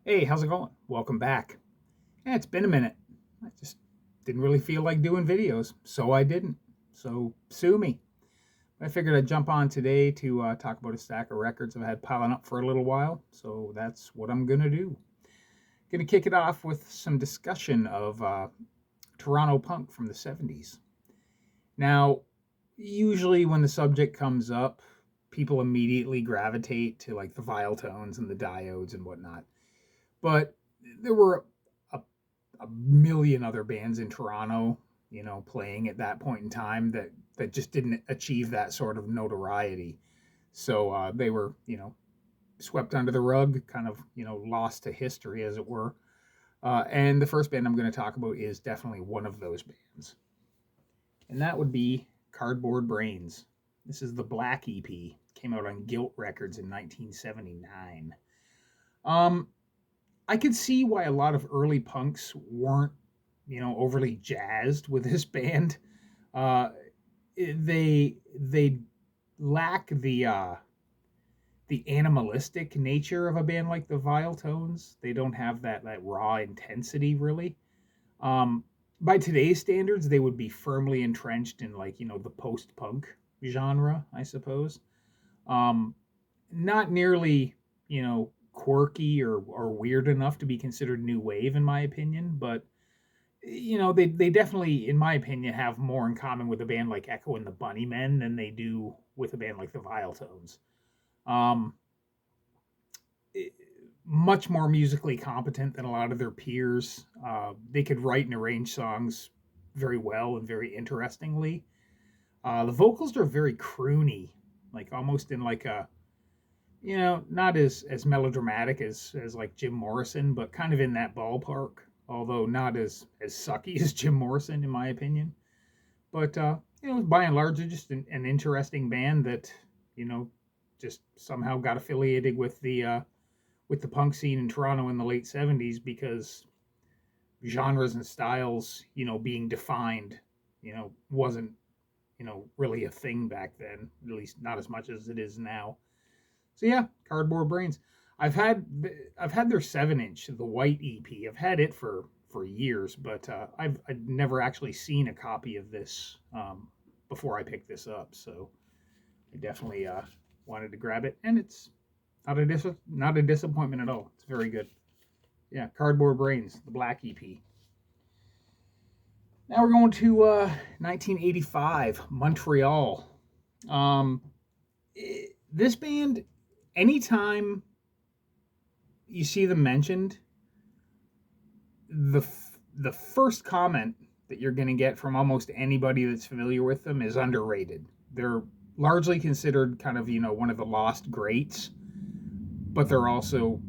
Hey, how's it going? Welcome back. Yeah, it's been a minute. I just didn't really feel like doing videos, so I didn't. So sue me. I figured I'd jump on today to talk about a stack of records I've had piling up for a little while. So that's what I'm gonna do. Gonna kick it off with some discussion of Toronto punk from the '70s. Now, usually when the subject comes up, people immediately gravitate to like the vile tones and the diodes and whatnot. But there were a a million other bands in Toronto, playing at that point in time that just didn't achieve that sort of notoriety. So they were, swept under the rug, kind of, lost to history, as it were. And the first band I'm going to talk about is definitely one of those bands, and that would be Cardboard Brains. This is the Black EP. Came out on Guilt Records in 1979. Um, I could see why a lot of early punks weren't, overly jazzed with this band. Uh, they lack the animalistic nature of a band like the Vile Tones. They don't have that raw intensity really. Um, by today's standards, they would be firmly entrenched in like the post punk genre, I suppose. Um, Not nearly quirky or weird enough to be considered new wave in my opinion, but they definitely, in my opinion, have more in common with a band like Echo and the Bunnymen than they do with a band like the Vile Tones. Um, i- Much more musically competent than a lot of their peers. They could write and arrange songs very well and very interestingly. The vocals are very croony, like almost in like a not as melodramatic as like Jim Morrison, but kind of in that ballpark. Although not as sucky as Jim Morrison, in my opinion. But by and large, they're just an interesting band that you know just somehow got affiliated with the punk scene in Toronto in the late '70s because genres and styles, being defined, wasn't really a thing back then. At least not as much as it is now. So yeah, Cardboard Brains. I've had their 7 inch, the white EP. I've had it for years, but I've never actually seen a copy of this before I picked this up. So I definitely wanted to grab it, and it's not a disappointment at all. It's very good. Yeah, Cardboard Brains, the Black EP. Now we're going to 1985, Montreal. Um, this band, anytime you see them mentioned, the first comment that you're going to get from almost anybody that's familiar with them is underrated. They're largely considered kind of one of the lost greats, but they're also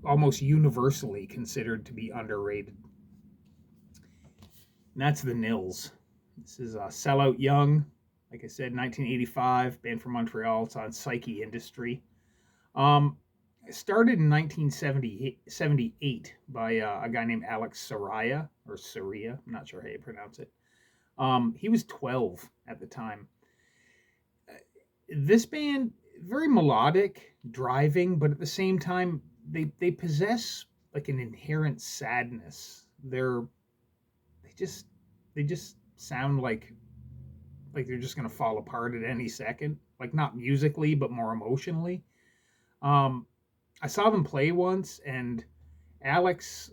almost universally considered to be underrated. And that's the Nils. This is Sellout Young, like I said, 1985, band from Montreal. It's on Psyche Industry. Um, it started in 1978 by a guy named Alex Saraya, or Saria. I'm not sure how you pronounce it. He was 12 at the time. This band, very melodic, driving, but at the same time, they possess like an inherent sadness. They just they just sound like they're just gonna fall apart at any second. Like not musically, but more emotionally. Um, I saw them play once, and Alex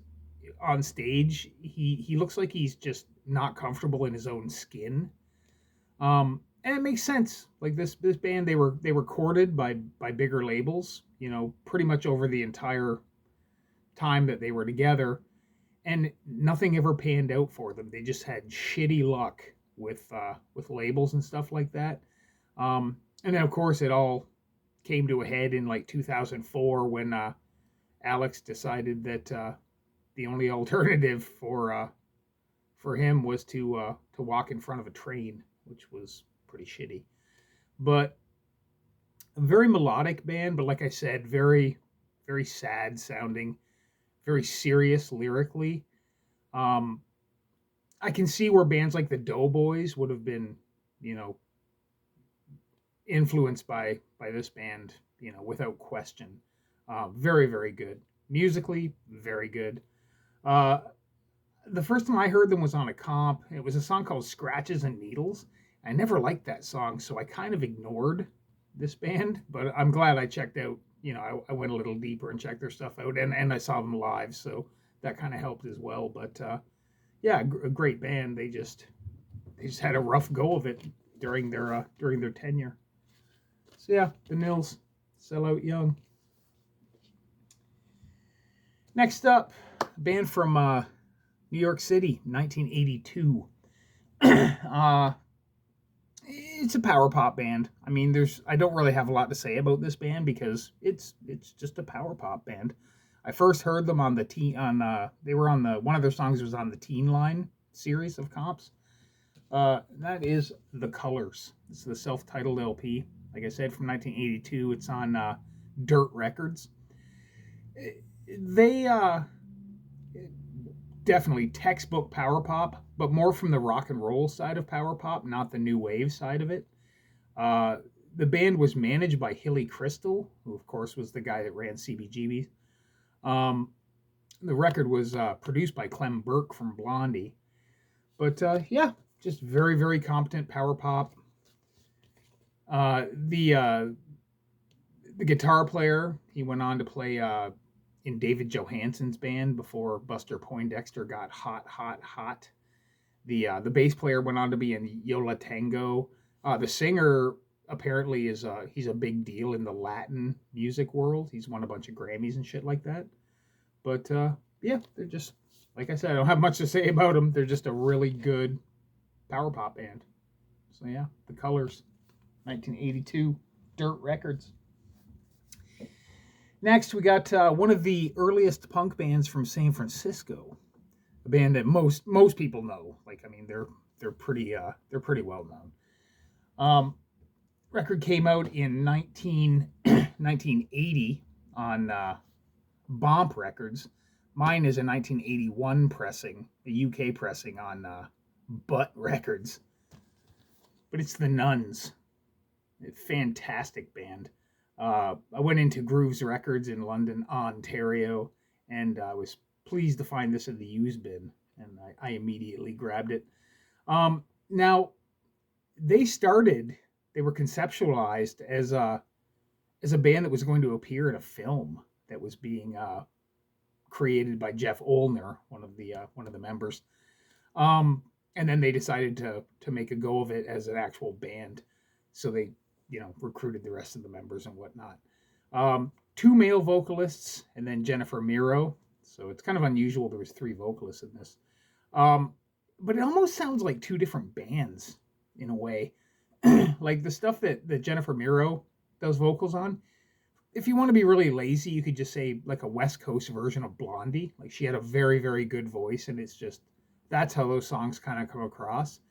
on stage, he looks like he's just not comfortable in his own skin. And it makes sense. Like this band, they were courted by bigger labels, pretty much over the entire time that they were together, and nothing ever panned out for them. They just had shitty luck with labels and stuff like that. And then of course it all came to a head in like 2004 when Alex decided that the only alternative for him was to walk in front of a train, which was pretty shitty. But a very melodic band, but like I said, very sad sounding, very serious lyrically. Um, I can see where bands like the Doughboys would have been, you know, influenced by this band, without question. Very very good. Musically, very good. Uh, the first time I heard them was on a comp. It was a song called Scratches and Needles. I never liked that song, so I kind of ignored this band, but I'm glad I checked out. I went a little deeper and checked their stuff out, and I saw them live, so that kind of helped as well. But yeah, a great band. They just had a rough go of it during their tenure. So yeah, the Nils sell out young. Next up, a band from New York City, 1982. uh, it's a power pop band. I mean, I don't really have a lot to say about this band because it's just a power pop band. I first heard them on the teen on they were on the one of their songs was on the Teen Line series of comps. That is The Colors. It's the self-titled LP. Like I said, from 1982. It's on Dirt Records. They definitely textbook power pop, but more from the rock and roll side of power pop, not the new wave side of it. Uh, the band was managed by Hilly Crystal, who of course was the guy that ran CBGB. Um, the record was produced by Clem Burke from Blondie. But yeah, just very, very competent power pop. Uh, the uh, the guitar player, he went on to play in David Johansen's band before Buster Poindexter got hot, hot, hot. The bass player went on to be in Yola Tango. The singer apparently he's a big deal in the Latin music world. He's won a bunch of Grammys and shit like that. But yeah, they're just like I said. I don't have much to say about them. They're just a really good power pop band. So yeah, The Colors, 1982, Dirt Records. Next, we got one of the earliest punk bands from San Francisco, a band that most people know. Like, I mean, they're pretty well known. Record came out in 1980 on Bomp Records. Mine is a 1981 pressing, a UK pressing on Butt Records. But it's the Nuns. A fantastic band. I went into Grooves Records in London, Ontario, and I was pleased to find this in the used bin, and I immediately grabbed it. Now, they were conceptualized as a band that was going to appear in a film that was being created by Jeff Olner, one of the members. And then they decided to make a go of it as an actual band, so they recruited the rest of the members and whatnot. Two male vocalists and then Jennifer Miro. So it's kind of unusual there was three vocalists in this. But it almost sounds like two different bands in a way. Like the stuff that Jennifer Miro does vocals on. If you want to be really lazy, you could just say like a West Coast version of Blondie. Like she had a very, very good voice, and it's just that's how those songs kind of come across.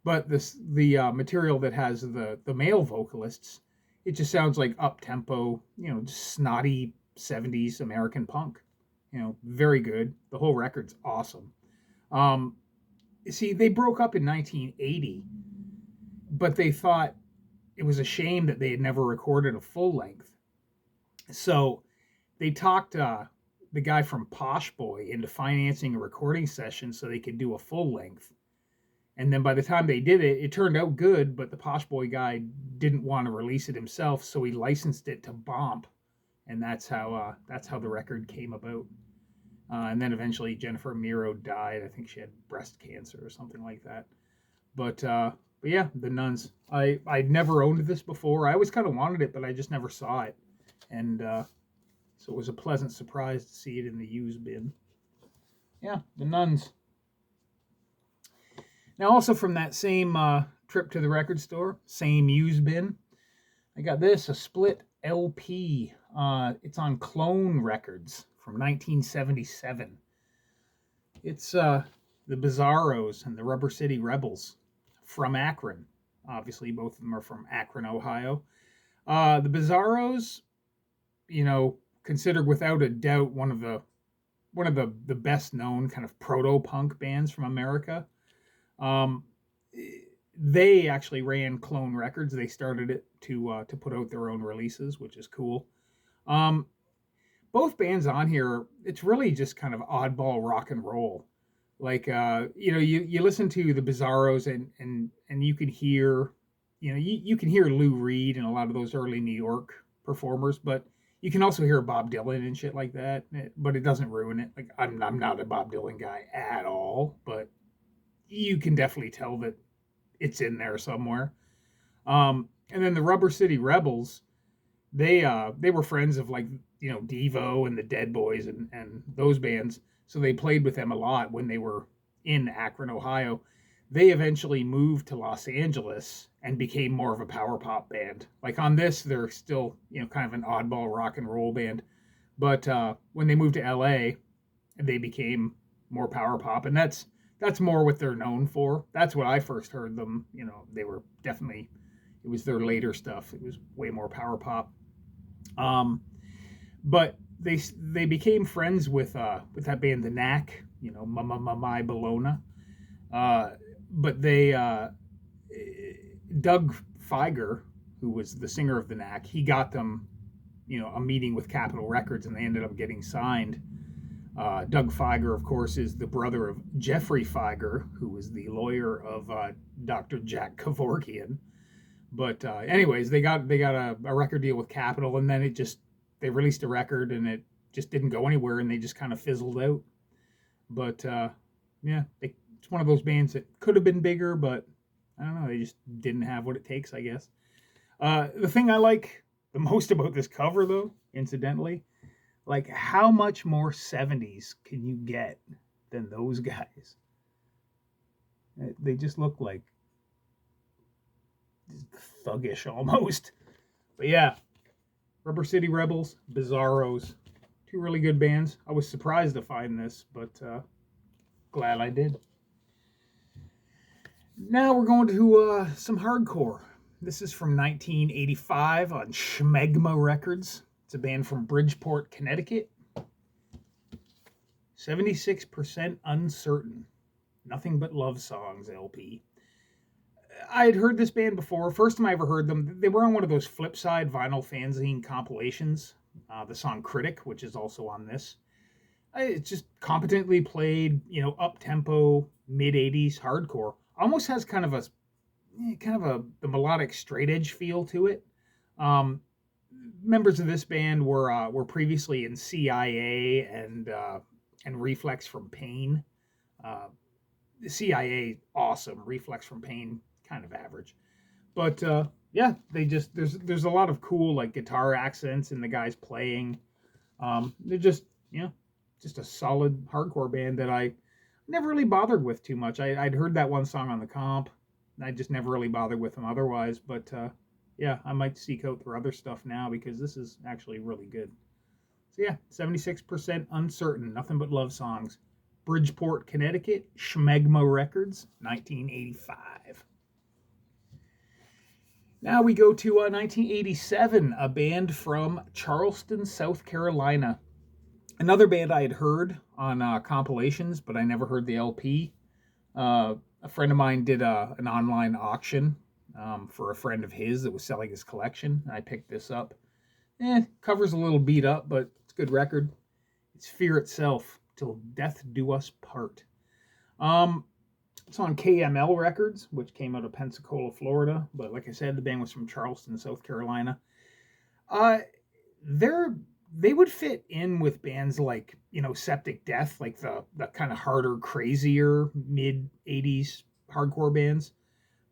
But the material that has the male vocalists, it just sounds like up tempo, just snotty '70s American punk. Very good. The whole record's awesome. Um, See, they broke up in 1980, but they thought it was a shame that they had never recorded a full length. So they talked the guy from Posh Boy into financing a recording session so they could do a full length. And then by the time they did it, it turned out good, but the Posh Boy guy didn't want to release it himself, so he licensed it to Bomp, and that's how the record came about. And then eventually Jennifer Miro died. I think she had breast cancer or something like that. But yeah, the Nuns. I'd never owned this before. I always kind of wanted it, but I just never saw it, and so it was a pleasant surprise to see it in the used bin. Yeah, the Nuns. Now, also from that same trip to the record store, same used bin, I got this, a split LP. It's on Clone Records from 1977. It's the Bizarros and the Rubber City Rebels from Akron. Obviously, both of them are from Akron, Ohio. The Bizarros, considered without a doubt one of the best known kind of proto punk bands from America. They actually ran Clone Records. They started it to put out their own releases, which is cool. But both bands on here, it's really just kind of oddball rock and roll. Like you listen to the Bizarros and you can hear, you can hear Lou Reed and a lot of those early New York performers, but you can also hear Bob Dylan and shit like that. But it doesn't ruin it. Like I'm not a Bob Dylan guy at all, but you can definitely tell that it's in there somewhere. And then the Rubber City Rebels, they were friends of, like, Devo and the Dead Boys and those bands, so they played with them a lot when they were in Akron, Ohio. They eventually moved to Los Angeles and became more of a power pop band. Like on this, they're still kind of an oddball rock and roll band, but when they moved to LA, they became more power pop, and that's more what they're known for. That's what I first heard them. They were definitely, it was their later stuff. It was way more power pop. But they became friends with that band, the Knack. My Bologna. But Doug Feiger, who was the singer of the Knack, he got them, a meeting with Capitol Records, and they ended up getting signed. Doug Feiger, of course, is the brother of Jeffrey Feiger, who was the lawyer of Dr. Jack Kevorkian. But anyways, they got a record deal with Capitol, and then they released a record, and it just didn't go anywhere, and they just kind of fizzled out. But yeah, it's one of those bands that could have been bigger, but I don't know, they just didn't have what it takes, I guess. The thing I like the most about this cover, though, incidentally, like, how much more 70s can you get than those guys? They just look like thuggish almost. But yeah, Rubber City Rebels, Bizarros, two really good bands. I was surprised to find this, but glad I did. Now we're going to some hardcore. This is from 1985 on Schmegma Records. It's a band from Bridgeport, Connecticut. 76% Uncertain. Nothing But Love Songs LP. I had heard this band before. First time I ever heard them, they were on one of those Flipside vinyl fanzine compilations. The song Critic, which is also on this. It's just competently played, up-tempo, mid-80s hardcore. Almost has kind of the melodic straight edge feel to it. Members of this band were previously in CIA and Reflex from Pain. CIA awesome, Reflex from Pain kind of average, but yeah, there's a lot of cool, like, guitar accents in the guys playing. They're just a solid hardcore band that I never really bothered with too much. I'd heard that one song on the comp, and I just never really bothered with them otherwise. But yeah, I might seek out their other stuff now because this is actually really good. So yeah, 76% Uncertain, Nothing But Love Songs. Bridgeport, Connecticut, Schmegma Records, 1985. Now we go to 1987, a band from Charleston, South Carolina. Another band I had heard on compilations, but I never heard the LP. A friend of mine did an online auction for a friend of his that was selling his collection. I picked this up. Cover's a little beat up, but it's a good record. It's Fear Itself, Till Death Do Us Part. It's on KML Records, which came out of Pensacola, Florida. But like I said, the band was from Charleston, South Carolina. They would fit in with bands like, Septic Death, like the kind of harder, crazier mid-80s hardcore bands.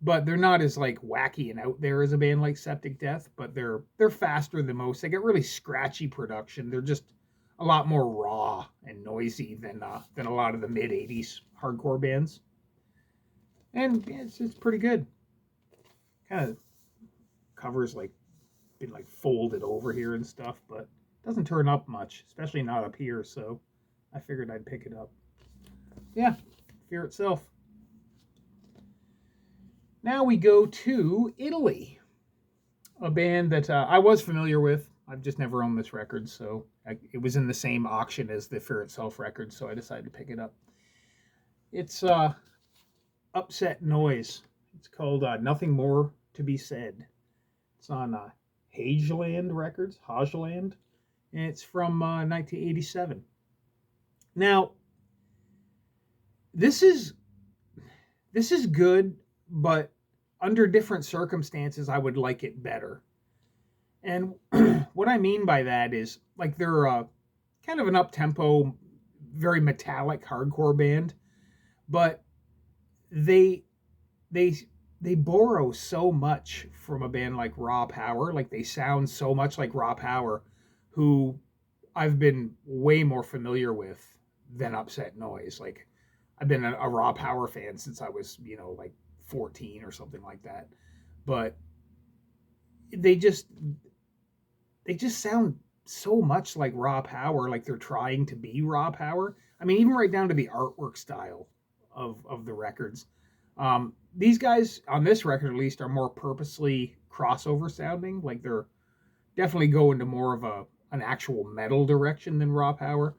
But they're not as, like, wacky and out there as a band like Septic Death, but they're faster than most. They get really scratchy production. They're just a lot more raw and noisy than a lot of the mid-80s hardcore bands. And it's pretty good. Kind of covers, like, been, like, folded over here and stuff, but doesn't turn up much, especially not up here, so I figured I'd pick it up. Yeah, Fear Itself. Now we go to Italy, a band that I was familiar with. I've just never owned this record, so it was in the same auction as the Fear Itself record, so I decided to pick it up. It's Upset Noise. It's called Nothing More to Be Said. It's on Hageland Records, Hageland. and it's from 1987. Now, this is this is good, but under different circumstances, I would like it better. And what I mean by that is like they're kind of an up tempo, very metallic hardcore band, but they they they borrow so much from a band like Raw Power. Like they sound so much like Raw Power, who I've been way more familiar with than Upset Noise. Like I've been a Raw Power fan since I was, like 14 or something like that. But they just they just sound so much like Raw Power, like they're trying to be Raw Power. I mean, even right down to the artwork style of the records. These guys on this record, at least, are more purposely crossover sounding. Like they're definitely going to more of an actual metal direction than Raw Power.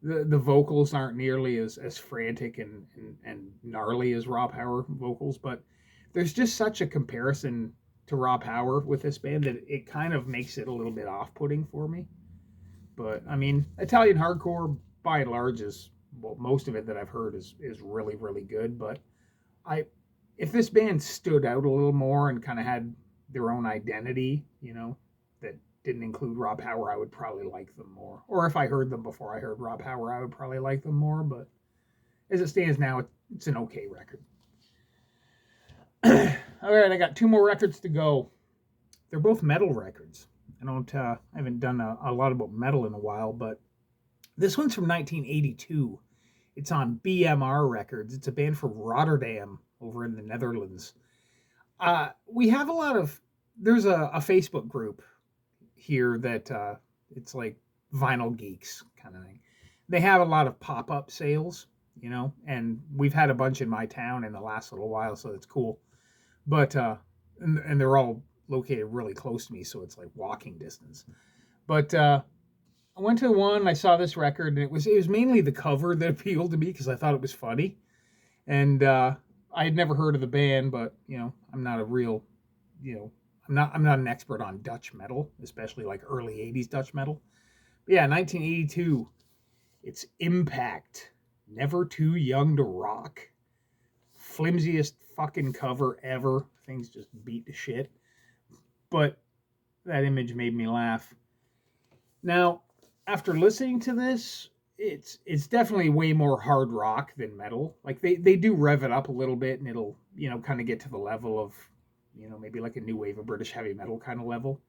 The vocals aren't nearly as frantic and gnarly as Raw Power vocals, but there's just such a comparison to Raw Power with this band that it kind of makes it a little bit off-putting for me. But I mean, Italian hardcore by and large is, well, most of it that I've heard is really really good. But I if this band stood out a little more and kind of had their own identity, that didn't include Raw Power, I would probably like them more. Or if I heard them before I heard Raw Power, I would probably like them more. But as it stands now, it's an okay record. All right, I got two more records to go. They're both metal records. I haven't done a lot about metal in a while, but this one's from 1982. It's on BMR Records. It's a band from Rotterdam over in the Netherlands. We have a lot of. There's a Facebook group here that it's like vinyl geeks kind of thing. They have a lot of pop-up sales, and we've had a bunch in my town in the last little while, so it's cool. But and they're all located really close to me, so it's like walking distance. But I went to one. I saw this record, and it was mainly the cover that appealed to me because I thought it was funny, and I had never heard of the band, but I'm not a real, I'm not an expert on Dutch metal, especially like early '80s Dutch metal. But yeah, 1982. It's Impact. Never Too Young to Rock. Flimsiest fucking cover ever. Things just beat to shit. But that image made me laugh. Now, after listening to this, it's definitely way more hard rock than metal. Like they do rev it up a little bit, and it'll kind of get to the level of maybe like a new wave of British heavy metal kind of level.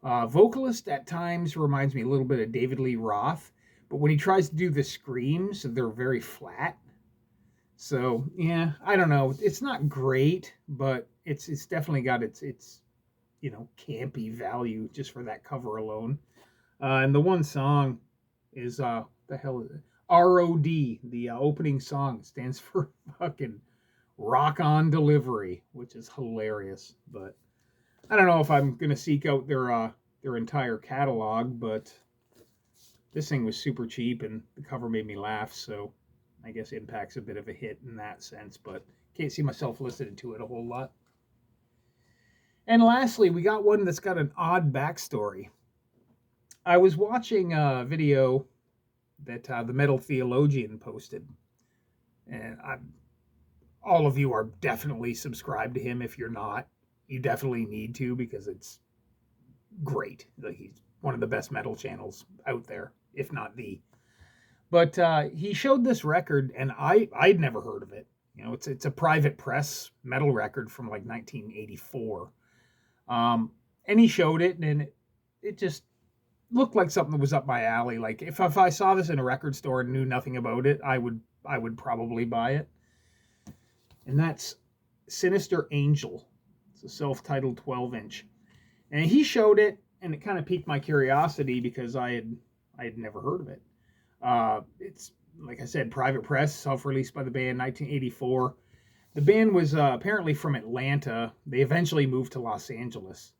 Vocalist at times reminds me a little bit of David Lee Roth, but when he tries to do the screams, they're very flat. So yeah, I don't know. It's not great, but it's definitely got its campy value just for that cover alone. And the one song is the hell is it? ROD. The opening song stands for fucking Rock On Delivery, which is hilarious. But I don't know if I'm gonna seek out their entire catalog, but this thing was super cheap and the cover made me laugh, so I guess Impact's a bit of a hit in that sense, but can't see myself listening to it a whole lot. And lastly, we got one that's got an odd backstory. I was watching a video that the Metal Theologian posted, and all of you are definitely subscribed to him. If you're not, you definitely need to, because it's great. Like, he's one of the best metal channels out there, if not the. But he showed this record, and I'd never heard of it. It's a Private Press metal record from like 1984. And he showed it, and it just looked like something that was up my alley. Like if I saw this in a record store and knew nothing about it, I would probably buy it. And that's Sinister Angel. It's a self-titled 12-inch. And he showed it, and it kind of piqued my curiosity because I had never heard of it. It's, like I said, Private Press, self-released by the band, 1984. The band was apparently from Atlanta. They eventually moved to Los Angeles.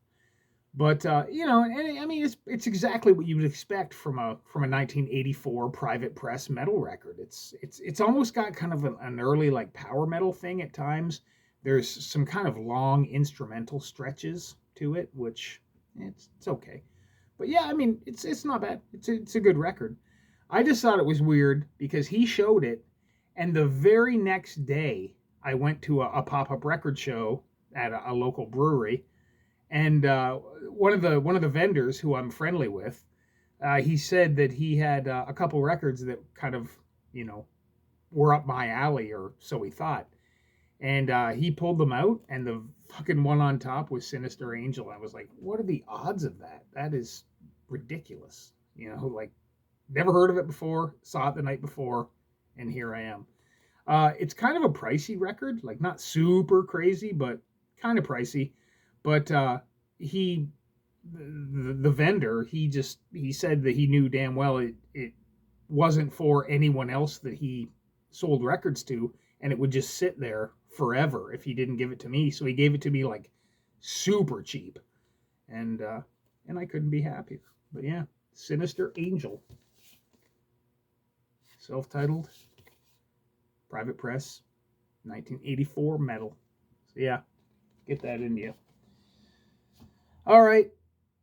But I mean, it's exactly what you would expect from a 1984 Private Press metal record. It's almost got kind of an early like power metal thing at times. There's some kind of long instrumental stretches to it, which it's okay. But yeah, I mean, it's not bad. It's a good record. I just thought it was weird because he showed it, and the very next day I went to a pop up record show at a local brewery, and one of the vendors who I'm friendly with, he said that he had a couple records that kind of, you know, were up my alley, or so he thought. And he pulled them out, and the fucking one on top was Sinister Angel. I was like, what are the odds of that? That is ridiculous. You know, like, never heard of it before, saw it the night before, and here I am. It's kind of a pricey record, like not super crazy, but kind of pricey. But he, the vendor, he said that he knew damn well it wasn't for anyone else that he sold records to, and it would just sit there forever if he didn't give it to me. So he gave it to me like super cheap, and I couldn't be happier. But yeah, Sinister Angel, self-titled, private press, 1984 metal. So yeah, get that into you. All right,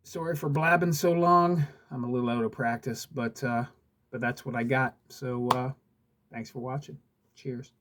sorry for blabbing so long. I'm a little out of practice, but that's what I got. So thanks for watching. Cheers.